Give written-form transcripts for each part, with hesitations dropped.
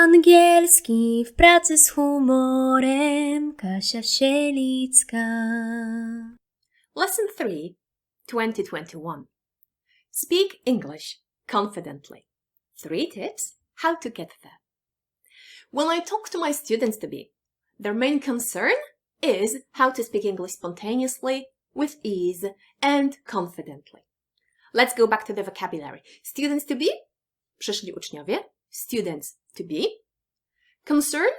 Angielski w pracy z humorem, Kasia Sielicka. Lesson 3, 2021. Speak English confidently. 3 tips how to get there. When I talk to my students-to-be, their main concern is how to speak English spontaneously, with ease, and confidently. Let's go back to the vocabulary. Students-to-be, przyszli uczniowie, students-to-be, concern,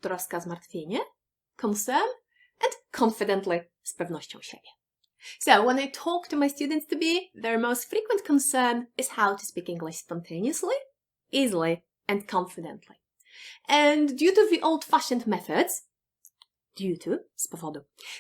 troska, zmartwienie, concern, and confidently, z pewnością siebie. So, when I talk to my students-to-be, their most frequent concern is how to speak English spontaneously, easily, and confidently. And due to the old-fashioned methods, due to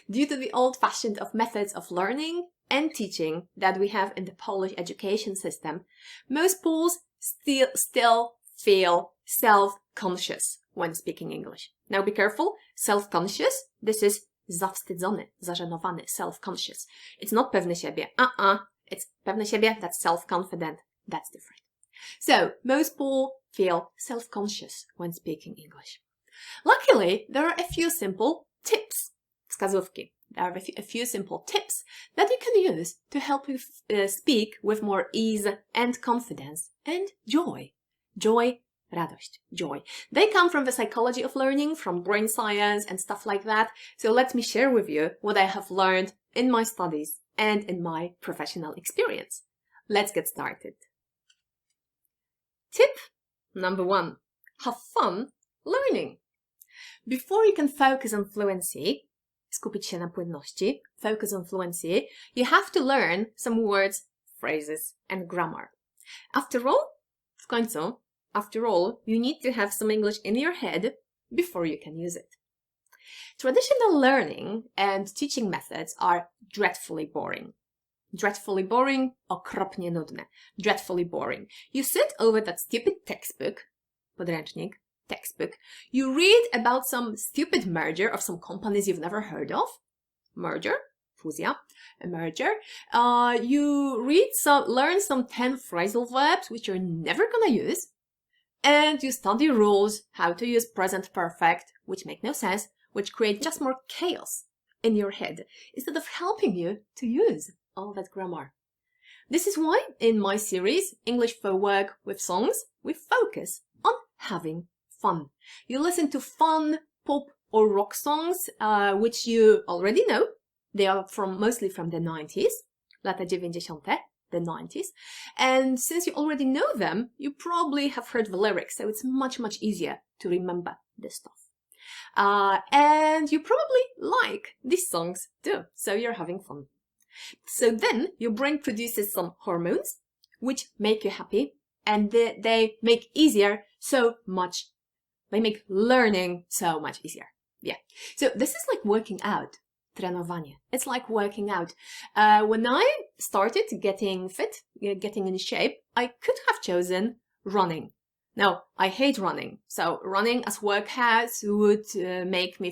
the old-fashioned methods of learning and teaching that we have in the Polish education system, most Poles still feel self-conscious when speaking English. Now be careful, self-conscious, this is zawstydzony, zażenowany, self-conscious. It's not pewny siebie, it's pewny siebie, that's self-confident, that's different. So, most Poles feel self-conscious when speaking English. Luckily, there are a few simple tips, wskazówki. There are a few simple tips that you can use to help you speak with more ease and confidence and joy. Joy, radość, joy. They come from the psychology of learning, from brain science and stuff like that. So let me share with you what I have learned in my studies and in my professional experience. Let's get started. Tip number 1. Have fun learning. Before you can focus on fluency, skupić się na płynności, focus on fluency, you have to learn some words, phrases, and grammar. After all, you need to have some English in your head before you can use it. Traditional learning and teaching methods are dreadfully boring. Dreadfully boring, okropnie nudne. Dreadfully boring. You sit over that stupid textbook, podręcznik, textbook. You read about some stupid merger of some companies you've never heard of. Merger, fuzja, a merger. You learn some 10 phrasal verbs which you're never gonna use. And you study rules, how to use present perfect, which make no sense, which create just more chaos in your head, instead of helping you to use all that grammar. This is why in my series, English for Work with Songs, we focus on having fun. You listen to fun pop or rock songs, which you already know. They are mostly from the 90s, lata 90, the 90s. And since you already know them, you probably have heard the lyrics, so it's much, much easier to remember this stuff. And you probably like these songs too, so you're having fun. So then your brain produces some hormones, which make you happy, and they make learning so much easier. Yeah. So this is like working out. Trenowanie. It's like working out. When I started getting fit, getting in shape, I could have chosen running. Now, I hate running. So running as workouts would make me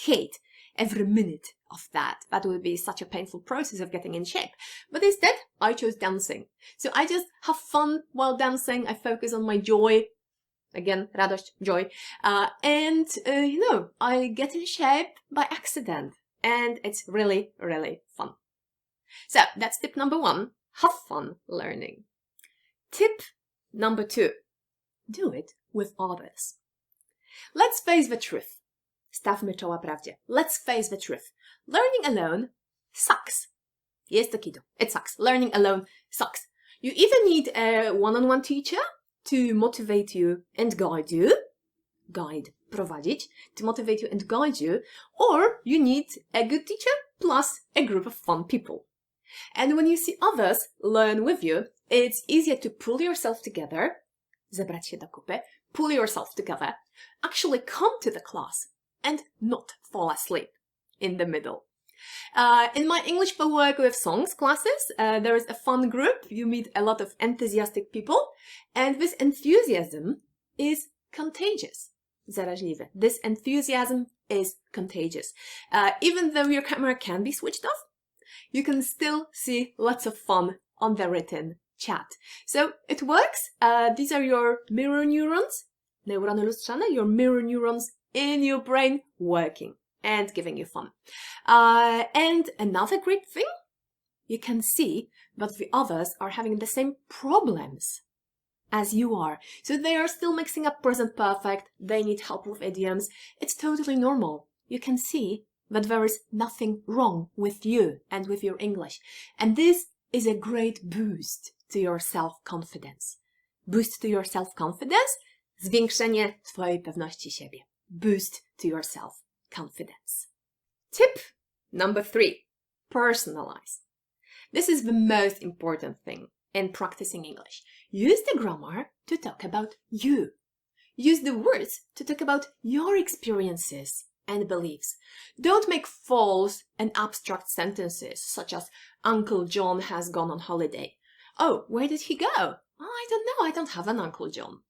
hate every minute of that. That would be such a painful process of getting in shape. But instead, I chose dancing. So I just have fun while dancing. I focus on my joy. Again, radość, joy. And I get in shape by accident. And it's really, really fun. So that's tip number 1. Have fun learning. Tip number 2. Do it with others. Let's face the truth. Stawmy czoła prawdzie. Let's face the truth. Learning alone sucks. Jest to kido. It sucks. Learning alone sucks. You either need a one-on-one teacher to motivate you and guide you, prowadzić, to motivate you and guide you, or you need a good teacher plus a group of fun people. And when you see others learn with you, it's easier to pull yourself together, zebrać się do kupy, pull yourself together, actually come to the class and not fall asleep in the middle. In my English for Work with Songs classes, there is a fun group. You meet a lot of enthusiastic people, and this enthusiasm is contagious. Zaraźliwe. This enthusiasm is contagious. Even though your camera can be switched off, you can still see lots of fun on the written chat. So it works. These are your mirror neurons, neurony lustrzane, your mirror neurons in your brain working and giving you fun. And another great thing, you can see that the others are having the same problems as you are. So they are still mixing up present perfect. They need help with idioms. It's totally normal. You can see that there is nothing wrong with you and with your English. And this is a great boost to your self-confidence. Boost to your self-confidence, zwiększenie twojej pewności siebie. Boost to your self-confidence. Tip number 3, personalize. This is the most important thing in practicing English. Use the grammar to talk about you. Use the words to talk about your experiences and beliefs. Don't make false and abstract sentences such as Uncle John has gone on holiday. Oh, where did he go? Oh, I don't know. I don't have an Uncle John.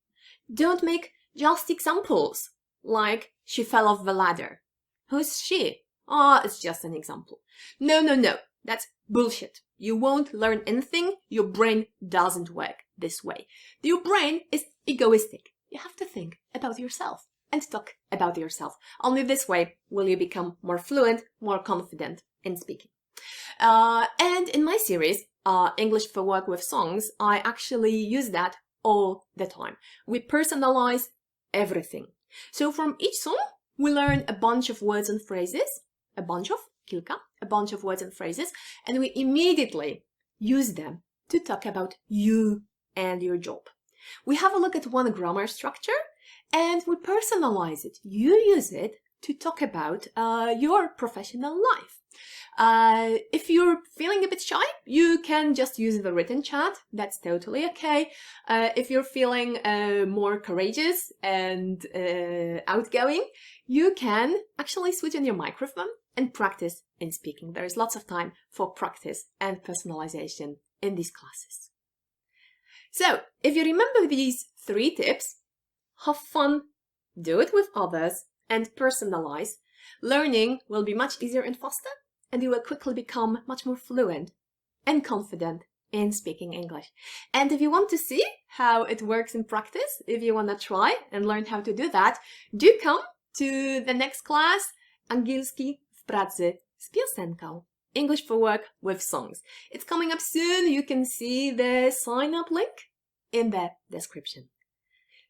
Don't make just examples like she fell off the ladder. Who's she? Oh, it's just an example. No. That's bullshit. You won't learn anything. Your brain doesn't work this way. Your brain is egoistic. You have to think about yourself and talk about yourself. Only this way will you become more fluent, more confident in speaking. And in my series, English for Work with Songs, I actually use that all the time. We personalize everything. So from each song, we learn a bunch of words and phrases, a bunch of words and phrases, and we immediately use them to talk about you and your job. We have a look at one grammar structure and we personalize it. You use it to talk about your professional life. If you're feeling a bit shy, you can just use the written chat. That's totally okay. If you're feeling more courageous and outgoing, you can actually switch on your microphone and practice in speaking. There is lots of time for practice and personalization in these classes. So, if you remember these 3 tips, have fun, do it with others, and personalize, learning will be much easier and faster, and you will quickly become much more fluent and confident in speaking English. And if you want to see how it works in practice, if you want to try and learn how to do that, do come to the next class, Angielski w pracy z piosenką. English for Work with Songs. It's coming up soon. You can see the sign-up link in the description.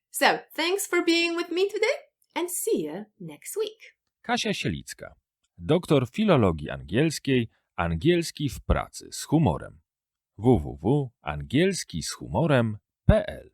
So, thanks for being with me today and see you next week. Kasia Sielicka, doktor filologii angielskiej, angielski w pracy z humorem. www.angielskishumorem.pl